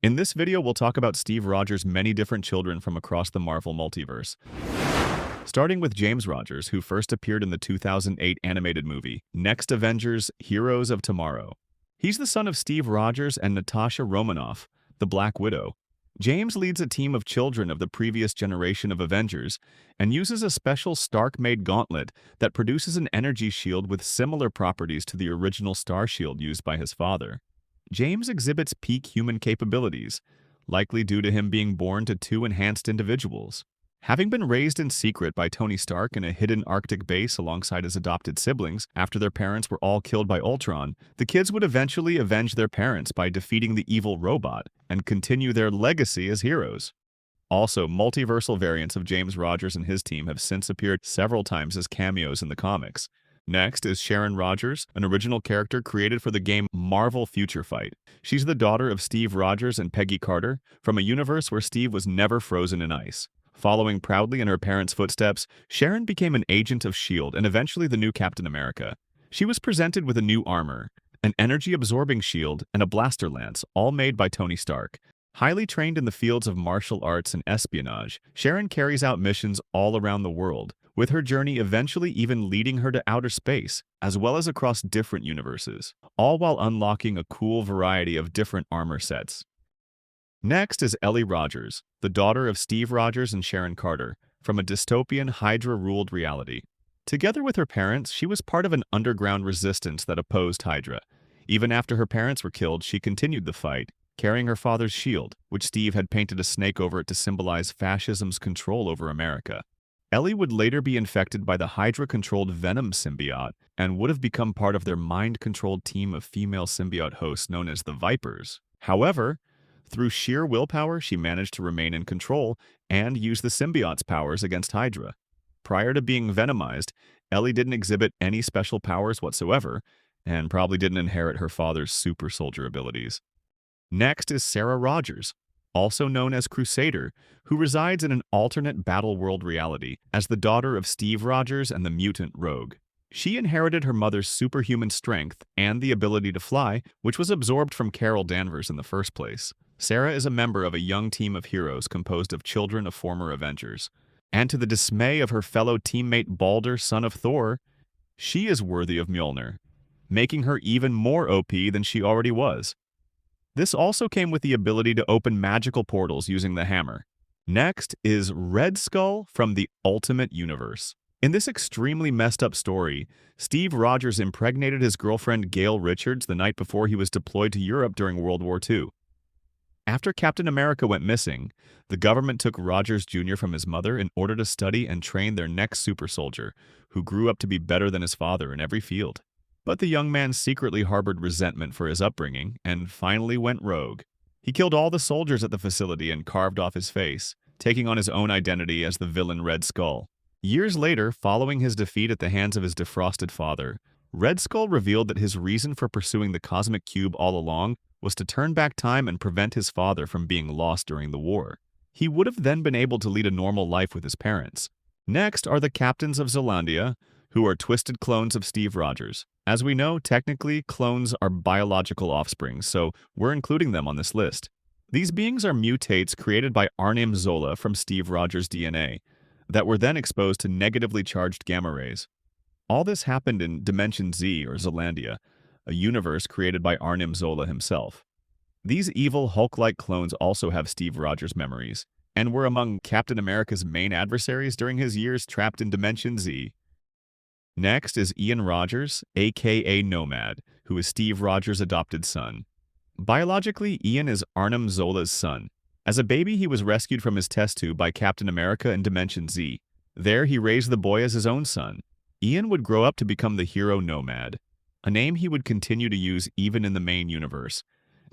In this video, we'll talk about Steve Rogers' many different children from across the Marvel multiverse. Starting with James Rogers, who first appeared in the 2008 animated movie, Next Avengers Heroes of Tomorrow. He's the son of Steve Rogers and Natasha Romanoff, the Black Widow. James leads a team of children of the previous generation of Avengers and uses a special Stark-made gauntlet that produces an energy shield with similar properties to the original Star Shield used by his father. James exhibits peak human capabilities, likely due to him being born to two enhanced individuals. Having been raised in secret by Tony Stark in a hidden Arctic base alongside his adopted siblings after their parents were all killed by Ultron, the kids would eventually avenge their parents by defeating the evil robot and continue their legacy as heroes. Also, multiversal variants of James Rogers and his team have since appeared several times as cameos in the comics. Next is Sharon Rogers, an original character created for the game Marvel Future Fight. She's the daughter of Steve Rogers and Peggy Carter, from a universe where Steve was never frozen in ice. Following proudly in her parents' footsteps, Sharon became an agent of S.H.I.E.L.D. and eventually the new Captain America. She was presented with a new armor, an energy-absorbing shield, and a blaster lance, all made by Tony Stark. Highly trained in the fields of martial arts and espionage, Sharon carries out missions all around the world, with her journey eventually even leading her to outer space, as well as across different universes, all while unlocking a cool variety of different armor sets. Next is Ellie Rogers, the daughter of Steve Rogers and Sharon Carter, from a dystopian Hydra-ruled reality. Together with her parents, she was part of an underground resistance that opposed Hydra. Even after her parents were killed, she continued the fight, carrying her father's shield, which Steve had painted a snake over it to symbolize fascism's control over America. Ellie would later be infected by the Hydra-controlled Venom symbiote and would have become part of their mind-controlled team of female symbiote hosts known as the Vipers. However, through sheer willpower, she managed to remain in control and use the symbiote's powers against Hydra. Prior to being venomized, Ellie didn't exhibit any special powers whatsoever, and probably didn't inherit her father's super soldier abilities. Next is Sarah Rogers, also known as Crusader, who resides in an alternate battle world reality as the daughter of Steve Rogers and the mutant Rogue. She inherited her mother's superhuman strength and the ability to fly, which was absorbed from Carol Danvers in the first place. Sarah is a member of a young team of heroes composed of children of former Avengers. And to the dismay of her fellow teammate Balder, son of Thor, she is worthy of Mjolnir, making her even more OP than she already was. This also came with the ability to open magical portals using the hammer. Next is Red Skull from the Ultimate Universe. In this extremely messed up story, Steve Rogers impregnated his girlfriend Gail Richards the night before he was deployed to Europe during World War II. After Captain America went missing, the government took Rogers Jr. from his mother in order to study and train their next super soldier, who grew up to be better than his father in every field. But the young man secretly harbored resentment for his upbringing and finally went rogue. He killed all the soldiers at the facility and carved off his face, taking on his own identity as the villain Red Skull. Years later, following his defeat at the hands of his defrosted father, Red Skull revealed that his reason for pursuing the Cosmic Cube all along was to turn back time and prevent his father from being lost during the war. He would have then been able to lead a normal life with his parents. Next are the captains of Zelandia, who are twisted clones of Steve Rogers. As we know, technically, clones are biological offspring, so we're including them on this list. These beings are mutates created by Arnim Zola from Steve Rogers' DNA that were then exposed to negatively charged gamma rays. All this happened in Dimension Z, or Zelandia, a universe created by Arnim Zola himself. These evil Hulk-like clones also have Steve Rogers' memories, and were among Captain America's main adversaries during his years trapped in Dimension Z. Next is Ian Rogers, aka Nomad, who is Steve Rogers' adopted son. Biologically, Ian is Arnim Zola's son. As a baby, he was rescued from his test tube by Captain America in Dimension Z. There, he raised the boy as his own son. Ian would grow up to become the hero Nomad, a name he would continue to use even in the main universe,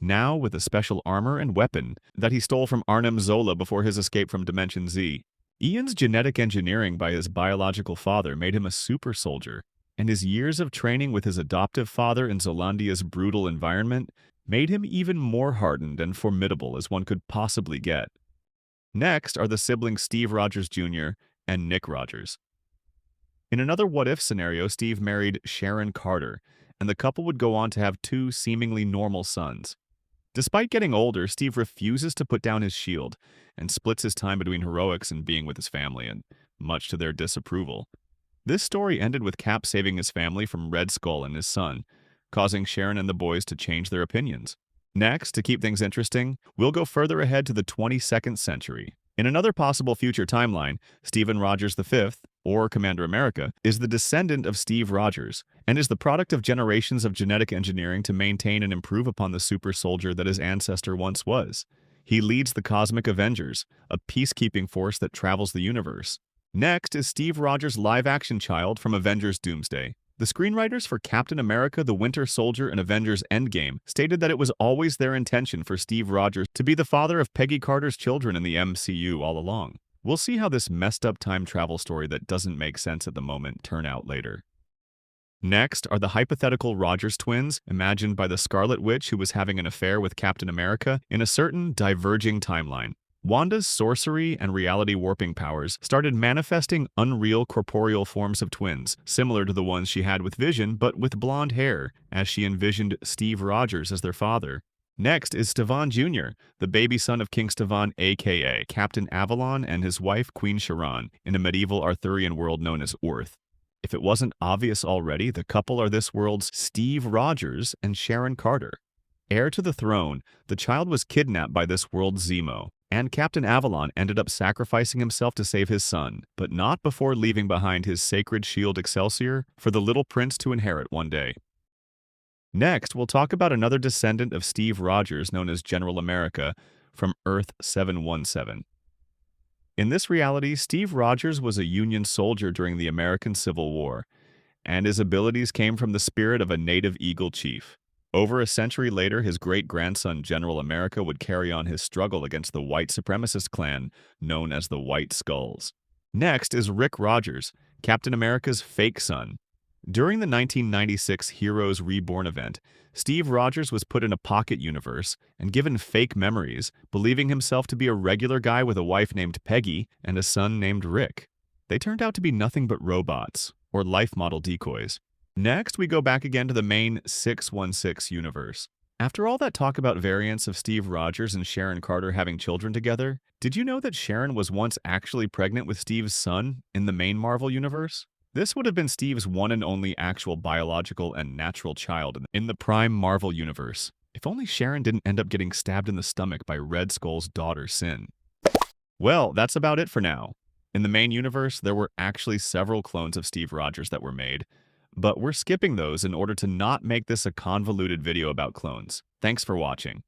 now with a special armor and weapon that he stole from Arnim Zola before his escape from Dimension Z. Ian's genetic engineering by his biological father made him a super soldier, and his years of training with his adoptive father in Zelandia's brutal environment made him even more hardened and formidable as one could possibly get. Next are the siblings Steve Rogers Jr. and Nick Rogers. In another what-if scenario, Steve married Sharon Carter, and the couple would go on to have two seemingly normal sons. Despite getting older, Steve refuses to put down his shield and splits his time between heroics and being with his family, and much to their disapproval. This story ended with Cap saving his family from Red Skull and his son, causing Sharon and the boys to change their opinions. Next, to keep things interesting, we'll go further ahead to the 22nd century. In another possible future timeline, Stephen Rogers V, or Commander America, is the descendant of Steve Rogers and is the product of generations of genetic engineering to maintain and improve upon the super soldier that his ancestor once was. He leads the Cosmic Avengers, a peacekeeping force that travels the universe. Next is Steve Rogers' live-action child from Avengers Doomsday. The screenwriters for Captain America, the Winter Soldier, and Avengers Endgame stated that it was always their intention for Steve Rogers to be the father of Peggy Carter's children in the MCU all along. We'll see how this messed-up time travel story that doesn't make sense at the moment turn out later. Next are the hypothetical Rogers twins, imagined by the Scarlet Witch who was having an affair with Captain America in a certain diverging timeline. Wanda's sorcery and reality warping powers started manifesting unreal corporeal forms of twins, similar to the ones she had with Vision but with blonde hair, as she envisioned Steve Rogers as their father. Next is Stevan Jr., the baby son of King Stevan aka Captain Avalon and his wife Queen Sharon, in a medieval Arthurian world known as Orth. If it wasn't obvious already, the couple are this world's Steve Rogers and Sharon Carter. Heir to the throne, the child was kidnapped by this world's Zemo, and Captain Avalon ended up sacrificing himself to save his son, but not before leaving behind his sacred shield Excelsior for the little prince to inherit one day. Next, we'll talk about another descendant of Steve Rogers known as General America from Earth 717. In this reality, Steve Rogers was a Union soldier during the American Civil War, and his abilities came from the spirit of a native Eagle chief. Over a century later, his great-grandson General America would carry on his struggle against the white supremacist clan known as the White Skulls. Next is Rick Rogers, Captain America's fake son. During the 1996 Heroes Reborn event, Steve Rogers was put in a pocket universe and given fake memories, believing himself to be a regular guy with a wife named Peggy and a son named Rick. They turned out to be nothing but robots, or life model decoys. Next, we go back again to the main 616 universe. After all that talk about variants of Steve Rogers and Sharon Carter having children together, did you know that Sharon was once actually pregnant with Steve's son in the main Marvel universe? This would have been Steve's one and only actual biological and natural child in the prime Marvel universe. If only Sharon didn't end up getting stabbed in the stomach by Red Skull's daughter Sin. Well, that's about it for now. In the main universe, there were actually several clones of Steve Rogers that were made, but we're skipping those in order to not make this a convoluted video about clones. Thanks for watching.